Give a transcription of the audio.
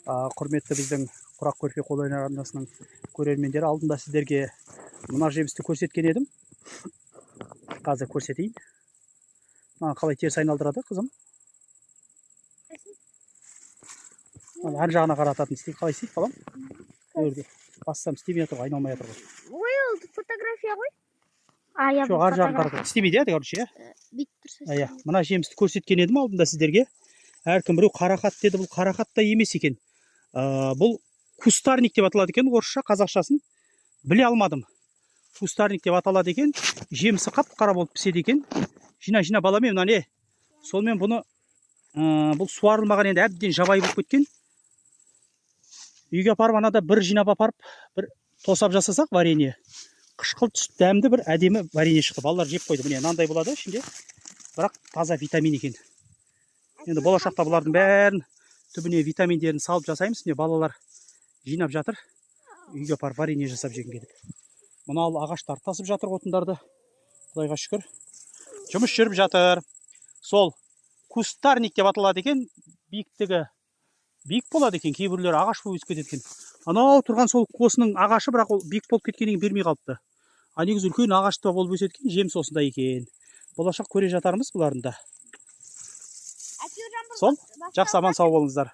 Құрметті біздің Құрақ Көрпе Қолөнер арнасының көрермендері, алдында сіздерге мына жемісті көрсеткен едім. Қазір көрсетейін. Қалай теріс айналдырады қызым? Әр жағына қарататын істейді. Қалай істейді балам? Бассам істемей жатыр, айналмай жатыр ғой. Ой, ол фотография ғой. Жоқ, ар жағын қаратады. Істемейді, короче, бүйтіп тұрса. Мына жемісті көрсеткен едім алдында сіздерге. Әркім біреу қарақат деді, бұл қарақат та емес екен. Бұл кустарник деп аталады екен, орысша, қазақшасын біле алмадым. Кустарник деп аталады екен. Жемісі қап-қара болып піседі екен. Жина баламен мына не? Сонымен бұны бұл суарылмаған, енді әбден жабайы болып кеткен. Үйге апарып, анада бір жинап апарып, бір тосап жасасақ варенье. Қышқыл түсіп дәмді бір әдемі варенье шықты. Балалар жеп қойды. Міне мынандай болады ішінде. Бірақ таза витамин екен. Енді болашақта бұлардың бәрін түбіне витаминдерін салып жасаймыз. Міне балалар жинап жатыр. Үйге апарып варенье жасап жеген келіп. Мына ағаштар тасып жатыр отындарды. Құдайға шүкір. Жұмыс жүріп жатыр. Сол кустарник деп аталады екен. Биіктігі биік болады екен. Кейбіреулер ағаш болып өсіп кетеді екен. Анау тұрған сол қосының ағашы, бірақ ол биік болып кеткеннен бермей қалыпты. Негізі үлкен ағашта болып өседі екен. Жеміс осында екен. Болашақ көре жатармыз бұларында. Сол, жақсы аман сау болыңыздар.